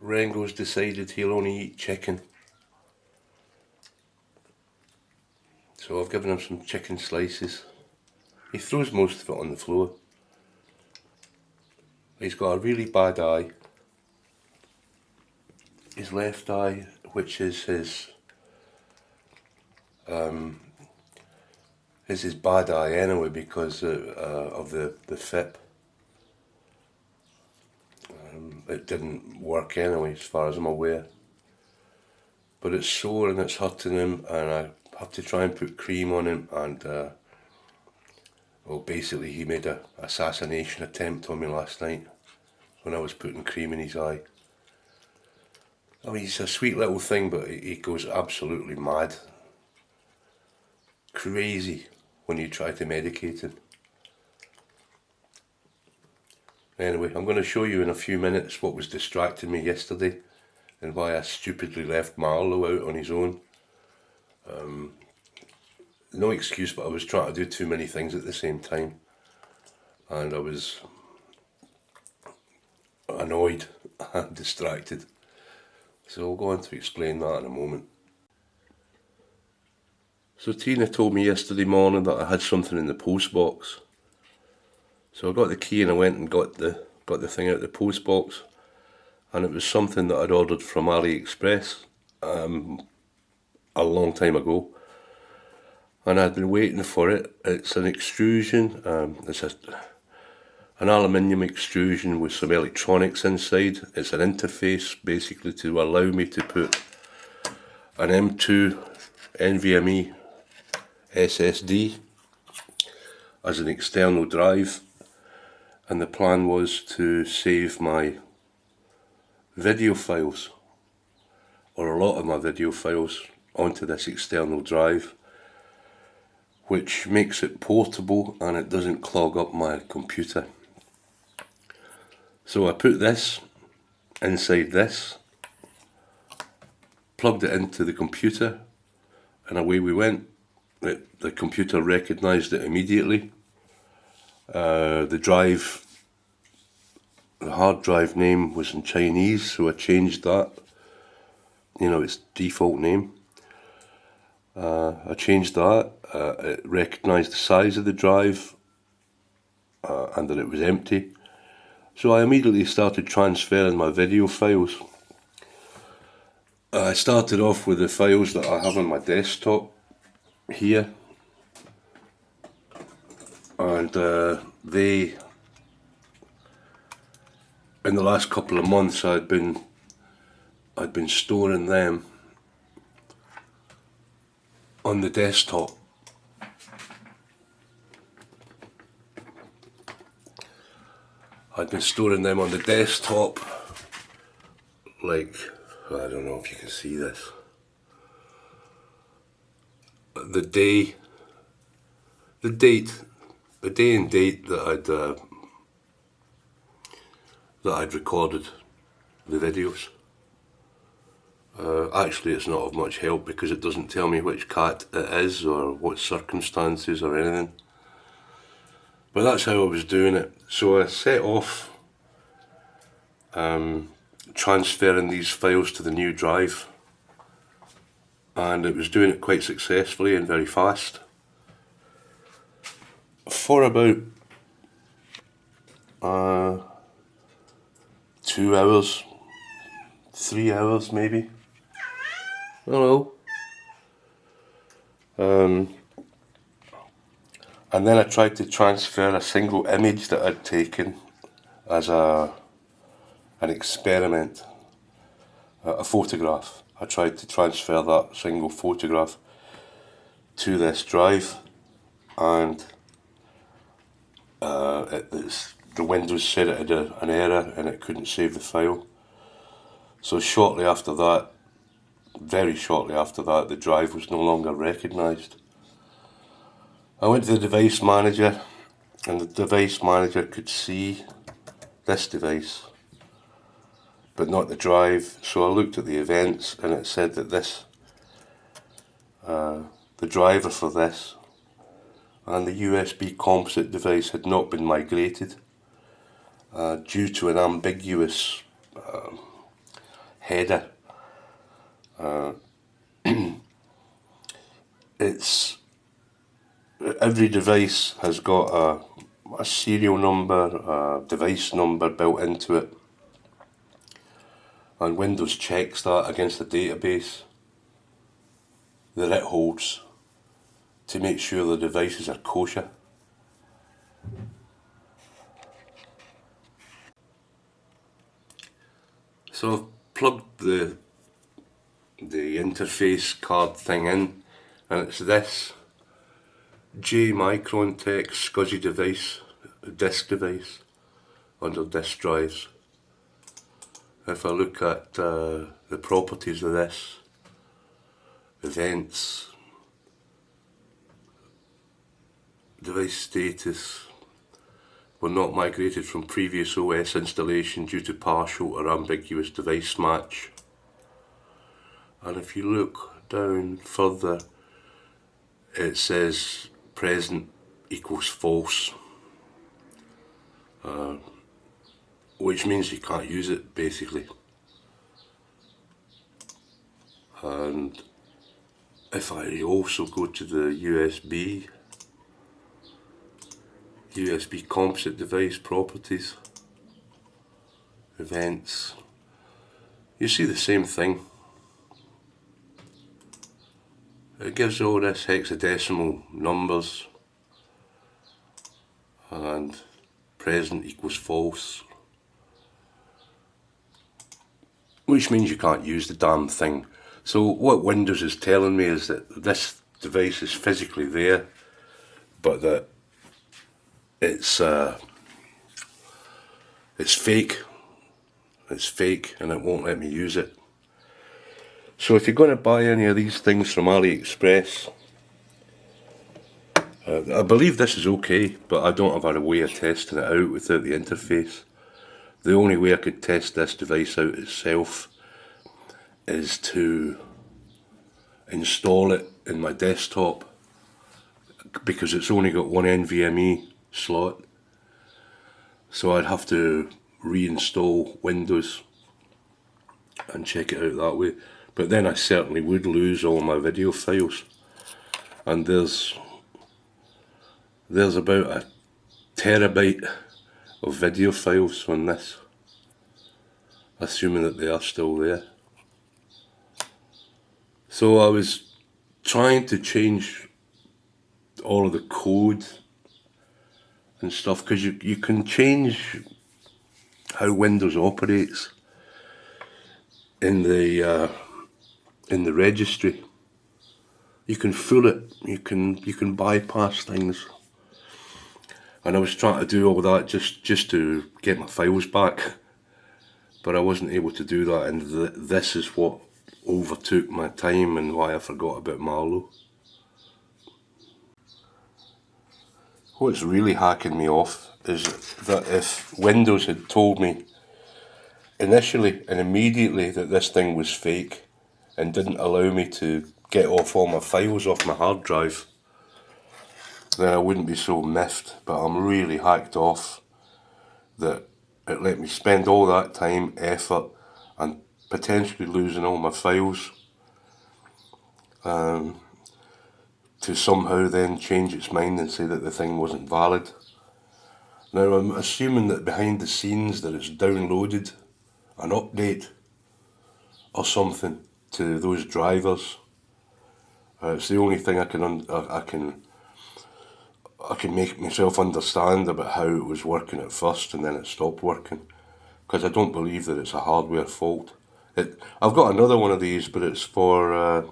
Rengo's decided he'll only eat chicken. So I've given him some chicken slices. He throws most of it on the floor. He's got a really bad eye. His left eye, which is his bad eye anyway because of the FIP. It didn't work anyway as far as I'm aware. But it's sore and it's hurting him, and I have to try and put cream on him, and well, basically he made an assassination attempt on me last night when I was putting cream in his eye. I mean, he's a sweet little thing, but he goes absolutely mad. Crazy when you try to medicate him. Anyway, I'm going to show you in a few minutes what was distracting me yesterday and why I stupidly left Marlow out on his own. No excuse, but I was trying to do too many things at the same time, and I was annoyed and distracted. So I'll go on to explain that in a moment. So Tina told me yesterday morning that I had something in the post box. So I got the key and I went and got the thing out of the post box, and it was something that I'd ordered from AliExpress a long time ago, and I'd been waiting for it. It's an extrusion. It's an aluminium extrusion with some electronics inside. It's an interface basically to allow me to put an M2 NVME SSD as an external drive, and the plan was to save my video files, or a lot of my video files, onto this external drive, which makes it portable and it doesn't clog up my computer. So I put this inside this, plugged it into the computer, and away we went. The computer recognised it immediately. The hard drive name was in Chinese, so I changed that, its default name. I changed that. It recognised the size of the drive and that it was empty. So I immediately started transferring my video files. I started off with the files that I have on my desktop here, and in the last couple of months I'd been storing them on the desktop. I'd been storing them on the desktop, like, I don't know if you can see this. The day and date that I'd recorded the videos. Actually, it's not of much help because it doesn't tell me which cat it is or what circumstances or anything. But that's how I was doing it. So I set off transferring these files to the new drive, and it was doing it quite successfully and very fast. For about 2 hours, 3 hours maybe. I don't know. And then I tried to transfer a single image that I'd taken as an experiment, a photograph. I tried to transfer that single photograph to this drive, and the Windows said it had an error and it couldn't save the file. So shortly after that, very shortly after that, the drive was no longer recognised. I went to the device manager, and the device manager could see this device but not the drive. So I looked at the events and it said that the driver for this and the USB composite device had not been migrated due to an ambiguous header. It's every device has got a serial number, a device number built into it, and Windows checks that against the database that it holds to make sure the devices are kosher. So I've plugged the interface card thing in, and it's this J Micron Tech SCSI device, disk device, under disk drives. If I look at the properties of this, events, device status, were not migrated from previous OS installation due to partial or ambiguous device match. And if you look down further, it says present equals false, which means you can't use it basically. And if I also go to the USB composite device properties, events, you see the same thing. It gives all this hexadecimal numbers and present equals false, which means you can't use the damn thing. So what Windows is telling me is that this device is physically there, but that it's fake. It's fake, and it won't let me use it. So if you're going to buy any of these things from AliExpress, I believe this is okay, but I don't have a way of testing it out without the interface. The only way I could test this device out itself is to install it in my desktop, because it's only got one NVMe slot. So I'd have to reinstall Windows and check it out that way. But then I certainly would lose all my video files. And there's about a terabyte of video files on this, assuming that they are still there. So I was trying to change all of the code and stuff, because you can change how Windows operates in the registry. You can fool it. You can bypass things. And I was trying to do all that just to get my files back, but I wasn't able to do that, and this is what overtook my time and why I forgot about Marlow. What's really hacking me off is that if Windows had told me initially and immediately that this thing was fake and didn't allow me to get off all my files off my hard drive, then I wouldn't be so miffed. But I'm really hacked off that it let me spend all that time, effort, and potentially losing all my files, to somehow then change its mind and say that the thing wasn't valid. Now I'm assuming that behind the scenes that it's downloaded an update or something to those drivers. It's the only thing I can make myself understand about how it was working at first and then it stopped working, because I don't believe that it's a hardware fault. I've got another one of these, but it's for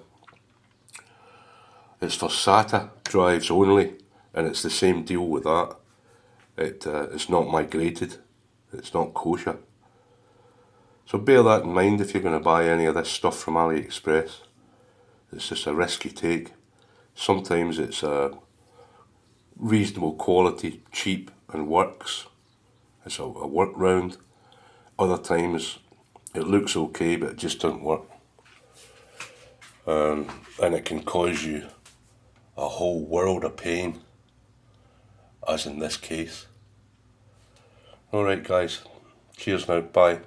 SATA drives only, and it's the same deal with that. It's not migrated, it's not kosher. So bear that in mind if you're going to buy any of this stuff from AliExpress. It's just a risk you take. Sometimes it's a reasonable quality, cheap, and works. It's a workaround. Other times it looks okay, but it just doesn't work. And it can cause you a whole world of pain, as in this case. Alright guys, cheers now, bye.